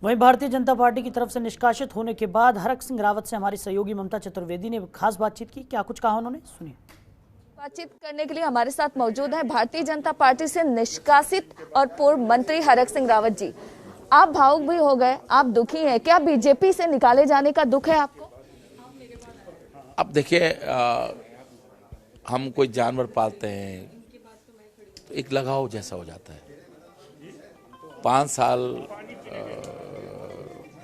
वहीं भारतीय जनता पार्टी की तरफ से निष्कासित होने के बाद हरक सिंह रावत से हमारी सहयोगी ममता चतुर्वेदी ने खास बातचीत की। क्या कुछ कहा उन्होंने, सुनिए। बातचीत करने के लिए हमारे साथ मौजूद है भारतीय जनता पार्टी से निष्कासित और पूर्व मंत्री हरक सिंह रावत जी। आप भावुक भी हो गए, आप दुखी हैं, क्या बीजेपी से निकाले जाने का दुख है आपको? अब देखिए, हम कोई जानवर पालते हैं तो एक लगाव जैसा हो जाता है। 5 साल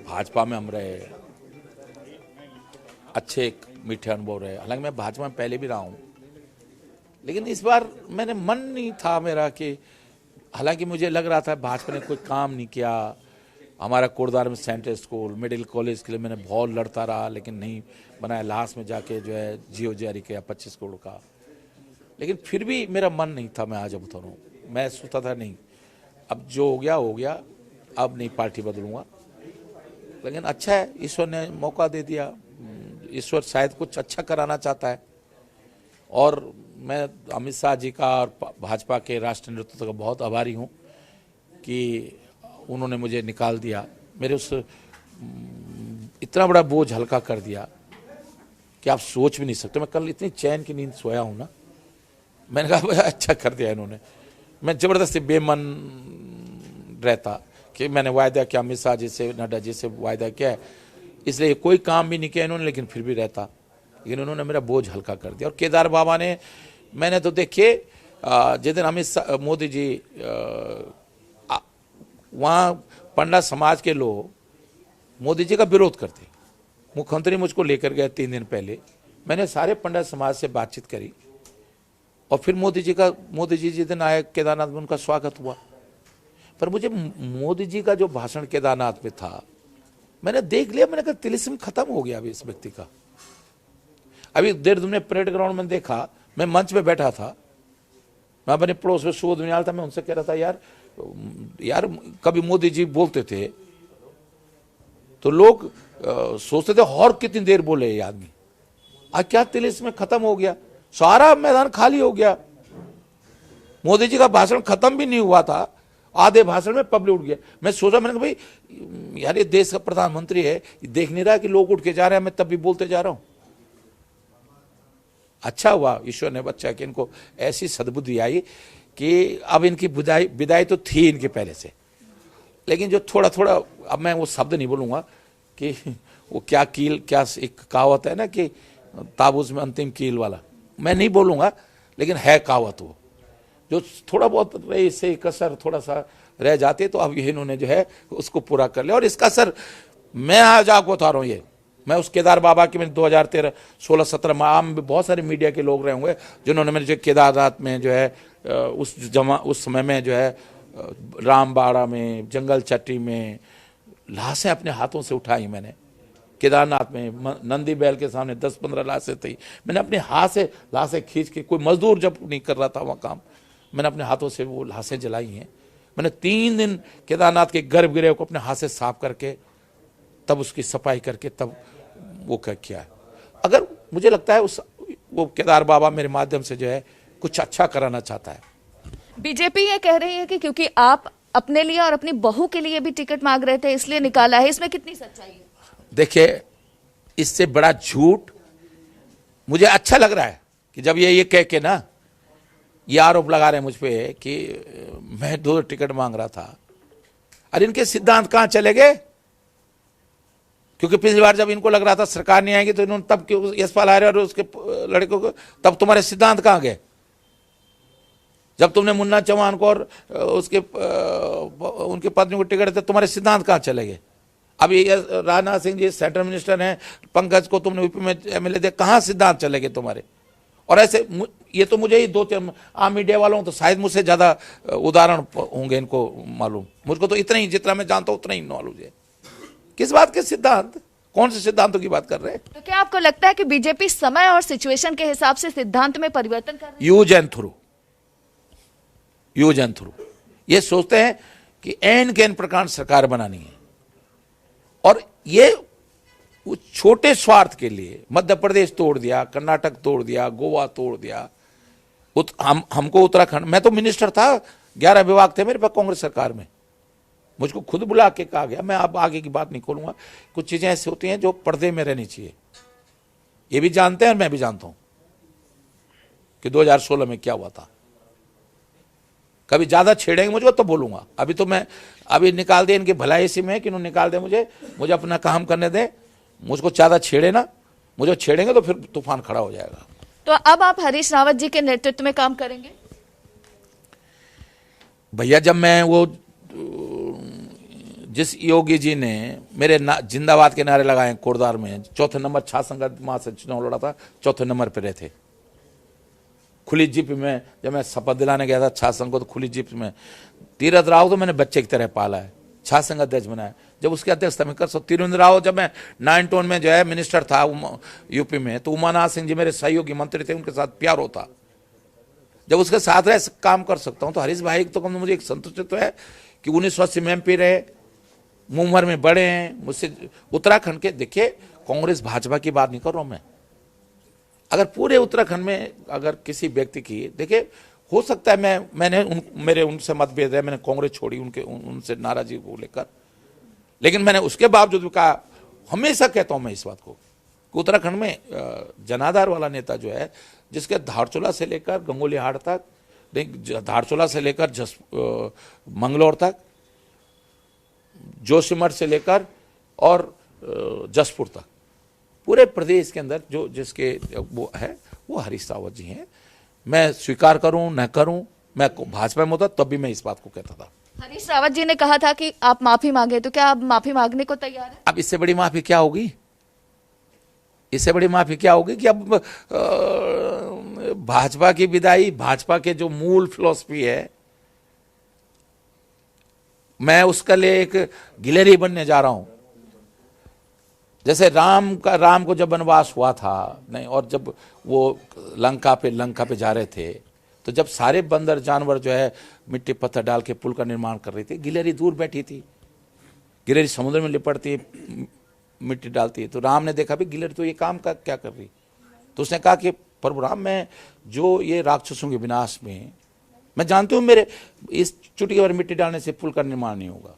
भाजपा में हम रहे, अच्छे एक मीठे अनुभव रहे। हालांकि मैं भाजपा में पहले भी रहा हूं, लेकिन इस बार मैंने मन नहीं था मेरा कि, हालांकि मुझे लग रहा था भाजपा ने कोई काम नहीं किया। हमारा कोटद्वार में सेंट्रल स्कूल, मेडिकल कॉलेज के लिए मैंने बहुत लड़ता रहा, लेकिन नहीं बनाया। लास्ट में जाके जो है जियो जारी किया 25 करोड़ का, लेकिन फिर भी मेरा मन नहीं था। मैं आज बता रहा हूँ, मैं सोचता था नहीं, अब जो हो गया, अब नहीं पार्टी बदलूंगा। लेकिन अच्छा है, ईश्वर ने मौका दे दिया। ईश्वर शायद कुछ अच्छा कराना चाहता है, और मैं अमित शाह जी का और भाजपा के राष्ट्रीय नेतृत्व का बहुत आभारी हूँ कि उन्होंने मुझे निकाल दिया। मेरे उस इतना बड़ा बोझ हल्का कर दिया कि आप सोच भी नहीं सकते। मैं कल इतनी चैन की नींद सोया हूँ ना, मैंने कहा अच्छा कर दिया इन्होंने। मैं जबरदस्ती बेमन रहता कि मैंने वायदा किया अमित शाह जी से, नड्डा जी से वायदा किया है, इसलिए कोई काम भी नहीं किया इन्होंने, लेकिन फिर भी रहता। लेकिन उन्होंने मेरा बोझ हल्का कर दिया। और केदार बाबा ने, मैंने तो देखिए जिस दिन अमित शाह मोदी जी वहाँ पंडा समाज के लोग मोदी जी का विरोध करते, मुख्यमंत्री मुझको लेकर गए 3 दिन पहले। मैंने सारे पंडा समाज से बातचीत करी, और फिर मोदी जी जिस दिन आए केदारनाथ में, उनका स्वागत हुआ। पर मुझे मोदी जी का जो भाषण केदारनाथ में था, मैंने देख लिया, मैंने कहा तिलिस्म खत्म हो गया अभी इस व्यक्ति का। अभी देहरादून में परेड ग्राउंड में देखा, मैं मंच पे बैठा था, मैं अपने पड़ोस में सुबोध उनियाल था, मैं उनसे कह रहा था यार कभी मोदी जी बोलते थे तो लोग सोचते थे और कितनी देर बोले ये आदमी, आज क्या तिलिस्म खत्म हो गया, सारा मैदान खाली हो गया। मोदी जी का भाषण खत्म भी नहीं हुआ था, आधे भाषण में पब्लिक उठ गया। मैं सोचा, मैंने कहा भाई यार ये देश का प्रधानमंत्री है, देख नहीं रहा कि लोग उठ के जा रहे हैं, मैं तब भी बोलते जा रहा हूं। अच्छा हुआ ईश्वर ने बच्चा कि इनको ऐसी सद्बुद्धि आई कि अब इनकी विदाई तो थी इनके पहले से, लेकिन जो थोड़ा थोड़ा, अब मैं वो शब्द नहीं बोलूंगा कि वो क्या एक कहावत है ना कि ताबूज में अंतिम कील वाला, मैं नहीं बोलूंगा, लेकिन है कहावत वो, जो थोड़ा बहुत इससे कसर थोड़ा सा रह जाते, तो अब ये इन्होंने जो है उसको पूरा कर लिया। और इसका असर मैं आज आपको बता रहा हूँ, ये मैं उस केदार बाबा की, मैंने 2013, 16, 17 में आम बहुत सारे मीडिया के लोग रहे होंगे जिन्होंने मेरे जो केदारनाथ में जो है उस समय में जो है रामबाड़ा में, जंगल चट्टी में लाशें अपने हाथों से उठाई। मैंने केदारनाथ में नंदी बैल के सामने 10-15 लाशें थी, मैंने अपने हाथ से लाशें खींच के, कोई मजदूर जब नहीं कर रहा था वहाँ काम, मैंने अपने हाथों से वो लाशें जलाई हैं। मैंने 3 दिन केदारनाथ के गर्भगृह को अपने हाथ से साफ करके, तब उसकी सफाई करके, तब वो किया है। अगर मुझे लगता है वो केदार बाबा मेरे माध्यम से जो है कुछ अच्छा कराना चाहता है। बीजेपी ये कह रही है कि क्योंकि आप अपने लिए और अपनी बहू के लिए भी टिकट मांग रहे थे, इसलिए निकाला है, इसमें कितनी सच्चाई है? देखिए, इससे बड़ा झूठ मुझे अच्छा लग रहा है कि जब ये कह के ना ये आरोप लगा रहे हैं मुझ पे कि मैं 2 टिकट मांग रहा था। अरे इनके सिद्धांत कहां चले गए? क्योंकि पिछली बार जब इनको लग रहा था सरकार नहीं आएगी, तो इन्होंने तब यशपाल आर्य और उसके लड़कों को, तब तुम्हारे सिद्धांत कहां गए? जब तुमने मुन्ना चौहान को और उनकी पत्नी को टिकट दिया, तुम्हारे सिद्धांत कहां चले गए? अभी राजनाथ सिंह जी सेंट्रल मिनिस्टर हैं, पंकज को तुमने यूपी में एमएलए दिया, कहां सिद्धांत चले गए तुम्हारे? और ऐसे ये तो मुझे ही 2-3 आम मीडिया वालों तो शायद मुझसे ज्यादा उदाहरण होंगे इनको मालूम, मुझको तो इतना ही, जितना मैं जानता हूं उतना ही मालूम है। किस बात के सिद्धांत, कौन से सिद्धांतों की बात कर रहे हैं? तो क्या आपको लगता है कि बीजेपी समय और सिचुएशन के हिसाब से सिद्धांत में परिवर्तन कर रही है? यूज एंड थ्रू ये सोचते हैं कि एन के एन प्रकार सरकार बनानी है, और ये छोटे स्वार्थ के लिए मध्य प्रदेश तोड़ दिया, कर्नाटक तोड़ दिया, गोवा तोड़ दिया, हमको उत्तराखंड, मैं तो मिनिस्टर था, 11 विभाग थे मेरे पास कांग्रेस सरकार में, मुझको खुद बुला के कहा गया, मैं अब आगे की बात नहीं खोलूंगा। कुछ चीजें ऐसी होती हैं जो पर्दे में रहनी चाहिए, ये भी जानते हैं और मैं भी जानता हूं कि 2016 में क्या हुआ था। कभी ज्यादा छेड़ेंगे मुझको तो बोलूंगा। अभी तो मैं अभी निकाल दे, इनकी भलाई इसी में कि इन्होंने निकाल दे, मुझे अपना काम करने दे, मुझको ज्यादा छेड़े ना, मुझे छेड़ेंगे तो फिर तूफान खड़ा हो जाएगा। तो अब आप हरीश रावत जी के नेतृत्व में काम करेंगे? भैया, जब मैं वो जिस योगी जी ने मेरे जिंदाबाद के नारे लगाए कोटद्वार में, चौथे नंबर छात्र संगत वहां से चुनाव लड़ा था, चौथे नंबर पे रहे थे। खुली जीप में जब मैं शपथ दिलाने गया था छात्र संघ को, तो खुली जीप में तीरथ राव तो मैंने बच्चे की तरह पाला है, छात्र संघ अध्यक्ष बनाया। जब उसके अध्यक्षता में कर तीरथ राव, जब मैं 9 में जो है मिनिस्टर था यूपी में, तो उमानाथ सिंह जी मेरे सहयोगी मंत्री थे, उनके साथ प्यार होता। जब उसके साथ रह काम कर सकता हूं तो हरीश भाई तो कम मुझे एक संतुष्ट है कि 1980 में MP रहे, मुंहभर में बड़े हैं मुझसे। उत्तराखंड के देखिए, कांग्रेस भाजपा की बात नहीं कर रहा हूं मैं। अगर पूरे उत्तराखंड में अगर किसी व्यक्ति की, देखिए हो सकता है मेरे उनसे मतभेद है, मैंने कांग्रेस छोड़ी उनसे नाराजगी को लेकर, लेकिन मैंने उसके बावजूद भी कहा, हमेशा कहता हूं मैं इस बात को, उत्तराखंड में जनाधार वाला नेता जो है, जिसके धारचूला से लेकर गंगोलीहाट तक, धारचूला से लेकर मंगलौर तक, जोशीमठ से लेकर और जसपुर तक, पूरे प्रदेश के अंदर जो जिसके वो है वो हरीश रावत जी हैं। मैं स्वीकार करूं न करूं, मैं भाजपा में होता तब भी मैं इस बात को कहता था। हरीश रावत जी ने कहा था कि आप माफी मांगे, तो क्या आप माफी मांगने को तैयार हैं? अब इससे बड़ी माफी क्या होगी? इससे बड़ी माफी क्या होगी कि अब भाजपा की विदाई, भाजपा के जो मूल फिलॉसफी है, मैं उसके लिए एक गिलहरी बनने जा रहा हूं। जैसे राम को जब वनवास हुआ था नहीं, और जब वो लंका पे जा रहे थे, तो जब सारे बंदर जानवर जो है मिट्टी पत्थर डाल के पुल का निर्माण कर रहे थे, गिलहरी दूर बैठी थी। गिलहरी समुद्र में लिपटती है, मिट्टी डालती है, तो राम ने देखा भी गिलहरी तो ये काम का क्या कर रही, तो उसने कहा कि प्रभु राम, मैं जो ये राक्षसों के विनाश में, मैं जानती हूं मेरे इस चुटकी भर मिट्टी डालने से पुल का निर्माण नहीं होगा,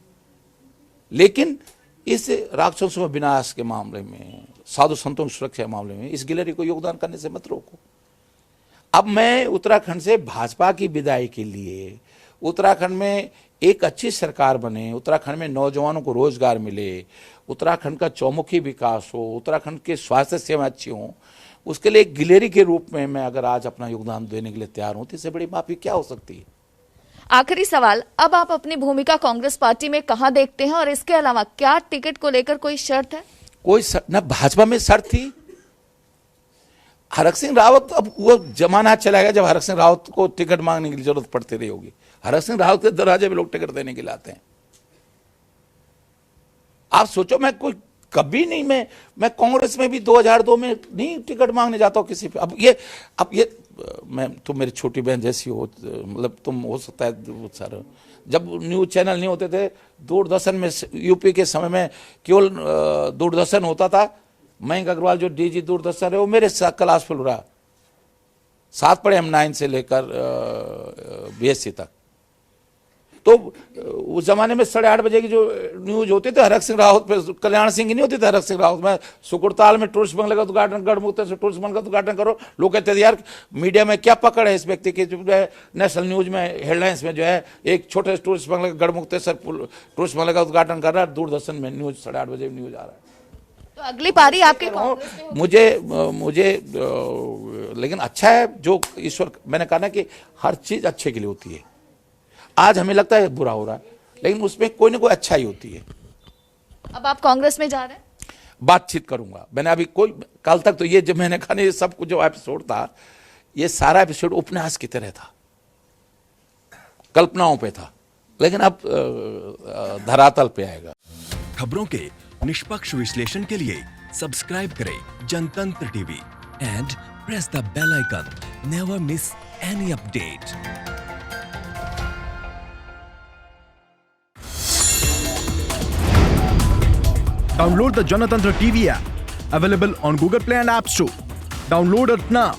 लेकिन इस राक्षसों के विनाश के मामले में, साधु संतों की सुरक्षा के मामले में इस गिलहरी को योगदान करने से मत रोको। अब मैं उत्तराखंड से भाजपा की विदाई के लिए, उत्तराखंड में एक अच्छी सरकार बने, उत्तराखंड में नौजवानों को रोजगार मिले, उत्तराखंड का चौमुखी विकास हो, उत्तराखंड के स्वास्थ्य सेवा अच्छी हो, उसके लिए एक गिलहरी के रूप में मैं अगर आज अपना योगदान देने के लिए तैयार हूं, तो इससे बड़ी माफी क्या हो सकती है? आखिरी सवाल, अब आप अपनी भूमिका कांग्रेस पार्टी में कहां देखते हैं, और इसके अलावा क्या टिकट को लेकर कोई शर्त है? कोई ना भाजपा में शर्त थी। हरक सिंह रावत, अब वो जमाना चला गया जब हरक सिंह रावत को टिकट मांगने की जरूरत पड़ती रही होगी। हरक सिंह रावत के दरवाजे में लोग टिकट देने के लिए आते हैं। आप सोचो, मैं कोई कभी नहीं, मैं कांग्रेस में भी 2002 में नहीं टिकट मांगने जाता हूं किसी पे। अब ये मैं तुम मेरी छोटी बहन जैसी हो, मतलब तुम हो सकता है सर, जब न्यूज चैनल नहीं होते थे, दूरदर्शन में यूपी के समय में केवल दूरदर्शन होता था। मयंक अग्रवाल जो DG दूरदर्शन है, वो मेरे साथ क्लास फेल रहा, साथ पढ़े हम 9 से लेकर BSc तक। तो उस जमाने में 8:30 बजे की जो न्यूज होती थी हरक सिंह रावत पे, कल्याण सिंह की नहीं होती थी, हरक सिंह रावत में सुकुड़ताल में टूरिस्ट बंगले का उद्घाटन, गढ़मुक्तेश्वर से टूरिस्ट बंगले का उद्घाटन करो। लोग कहते थे यार मीडिया में क्या पकड़ है इस व्यक्ति की, जो है नेशनल न्यूज में हेडलाइंस में जो है एक छोटे टूरिस्ट बंगले गढ़मुक्तेश्वर टूरिस्ट बंगले का उद्घाटन कर रहा है, दूरदर्शन में न्यूज 8:30 बजे न्यूज आ रहा है। तो अगली पारी आपके मुझे लेकिन अच्छा है जो ईश्वर, मैंने कहा ना कि हर चीज अच्छे के लिए होती है। आज हमें लगता है बुरा हो रहा है, लेकिन उसमें कोई ना कोई अच्छाई होती है। अब आप कांग्रेस में जा रहे हैं? बातचीत करूंगा। मैंने अभी कल तक तो ये जब मैंने कहा ना, ये सब कुछ जो एपिसोड था, ये सारा एपिसोड उपन्यास की तरह था, कल्पनाओं पे था, लेकिन अब धरातल पे आएगा। खबरों के निष्पक्ष विश्लेषण के लिए सब्सक्राइब करें Janatantra TV and press the bell icon. Never miss any update. Download the Janatantra TV app, available on Google Play and App Store. Download it now.